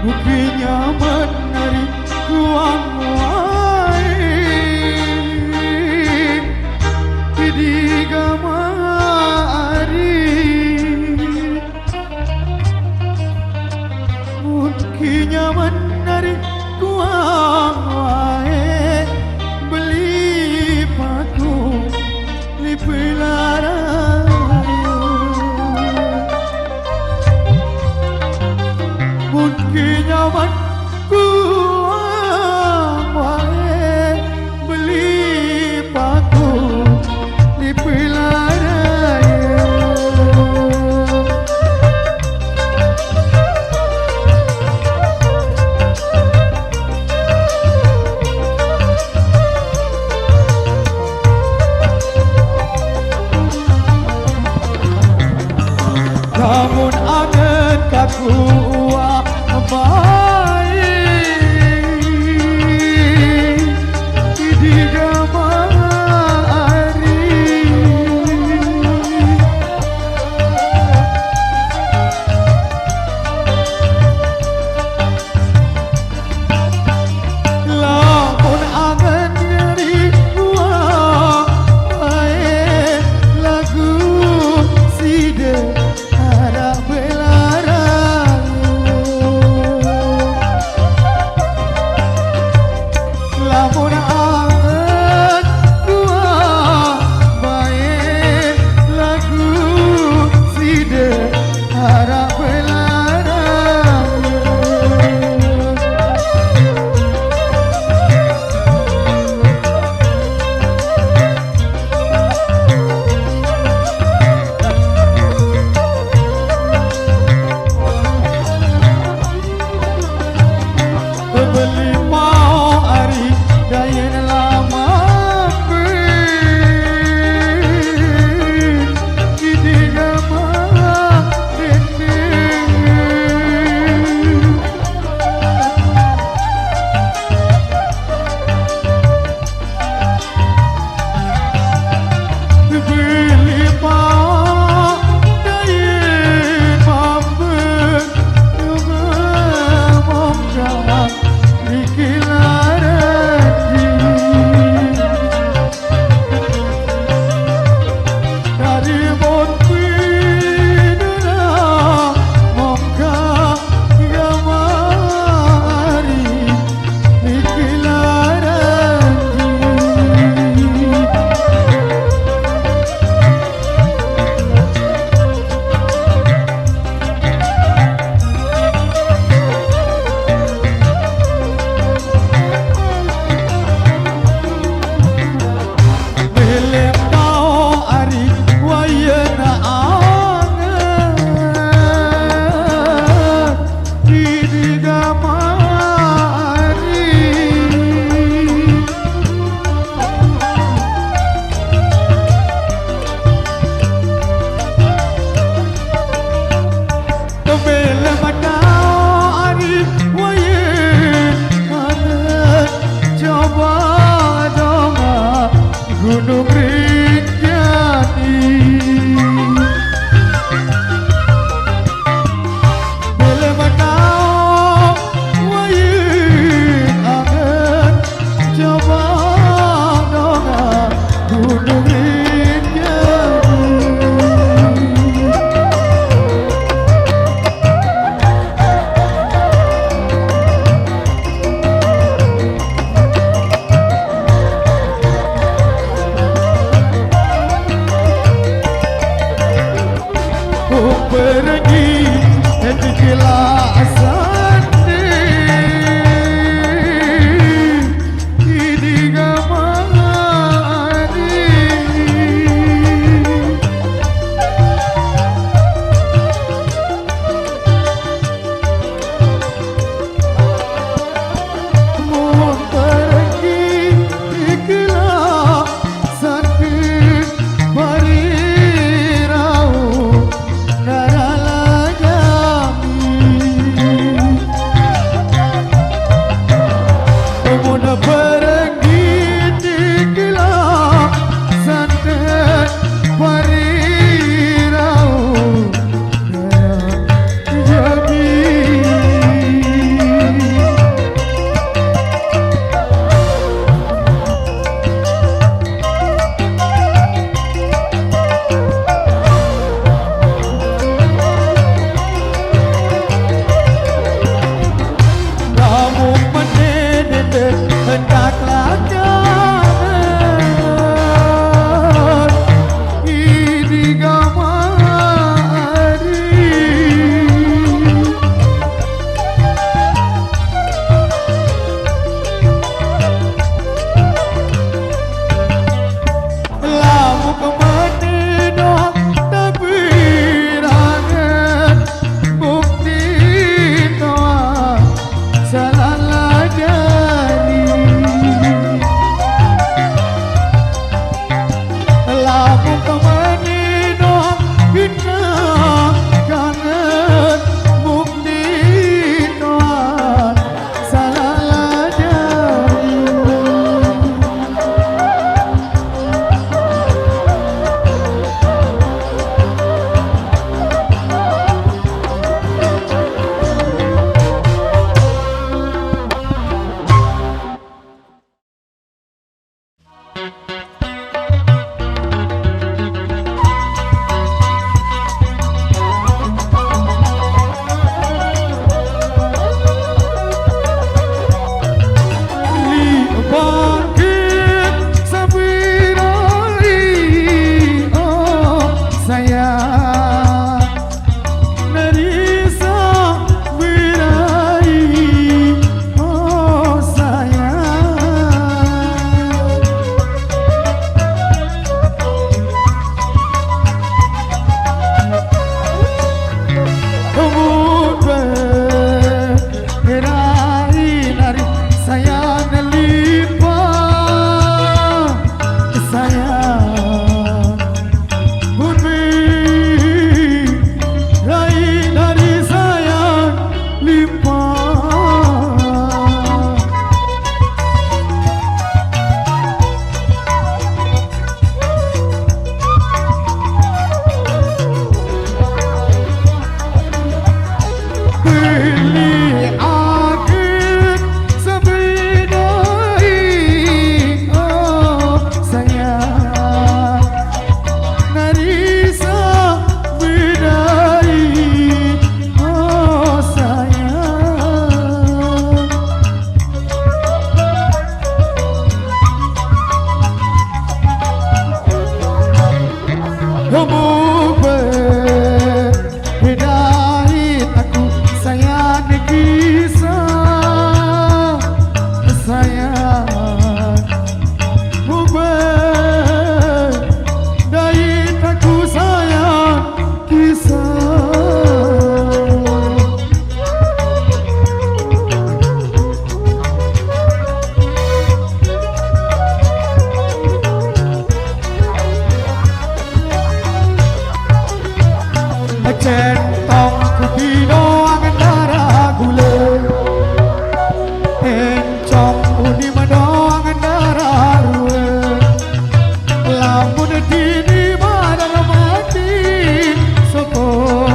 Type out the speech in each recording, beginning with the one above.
Buktinya menarik kuang wae di gamari. Buktinya menarik kuang wae beli paku lipelara. Nyaman kuang wae beli paku di pilaraya. Namun angen kaku Gunung Rinjani boleh menau wayin angen coba dongak Gunung Rinjani. Pergi ke kelasan di gamari. Mohon pergi ke kelasan bari rau narala jami. Nerisa wirai oh sayang berai nari sayang limpah sayang bumi rai nari sayang limpah pilih akhir sebidai oh sayang Nerisa bidai oh sayang kamu berdait aku sayang kisah sayang mu berdait aku sayang kisah centong ku dinoang darah gule encong uni mendoang darah ruwe lamun dini madang mati sopo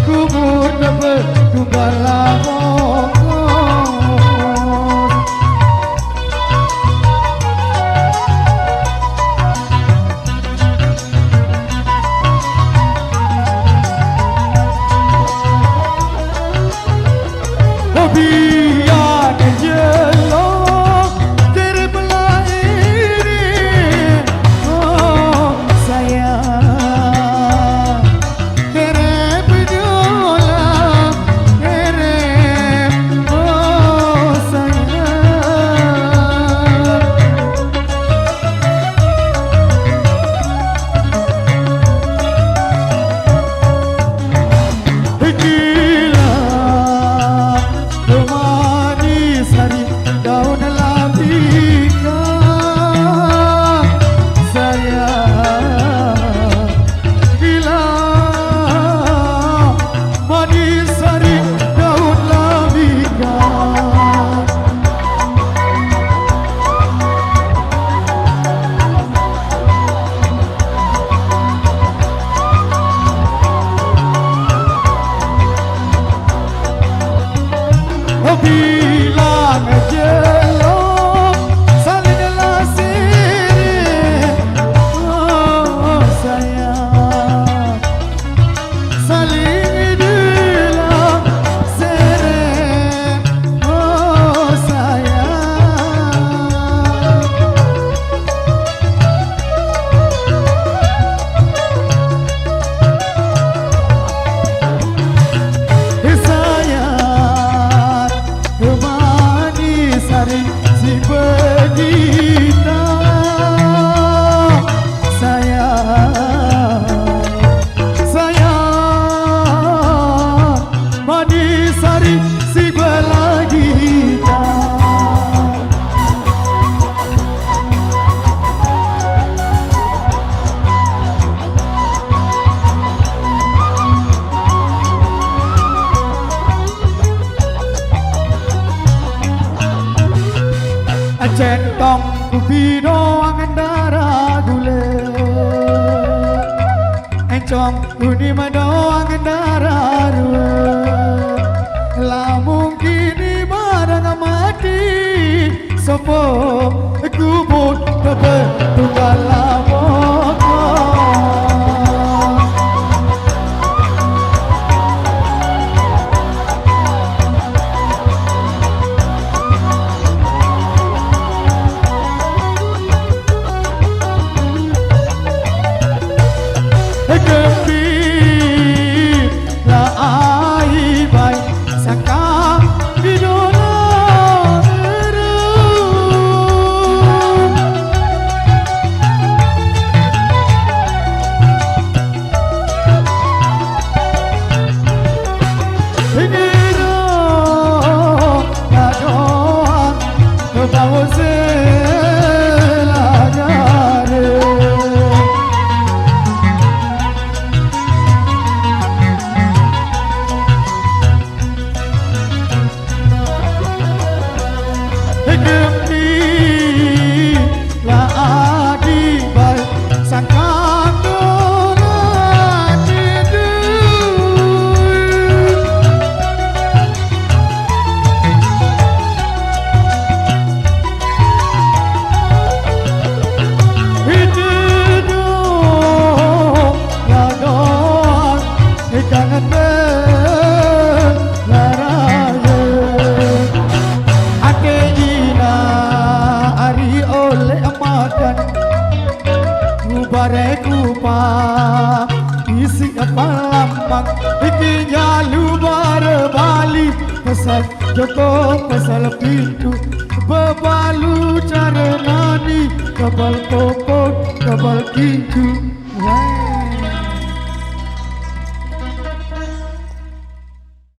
kubur debe tunggal lamong biar jelok terbelah ini oh sayang kerep dola kerep oh sayang gila manis hari daun labika sayang gila manis hari daun labika bilang jelok saling lasiri oh sayang saling dilang sere oh sayang sayang manis hari si bedita sayang sayang manis hari si belagita centong ku binoang darah gule encong uni mendoang darah ruwe lamun kini barang mati sopo kubur tebe tunggal lamong kangen laraya ake ina ari oleh makan kubare kupa isi apa lambang iki nyalu bare bali pasal joko pasal pintu bebalu cara nani kabal popot kabal kincu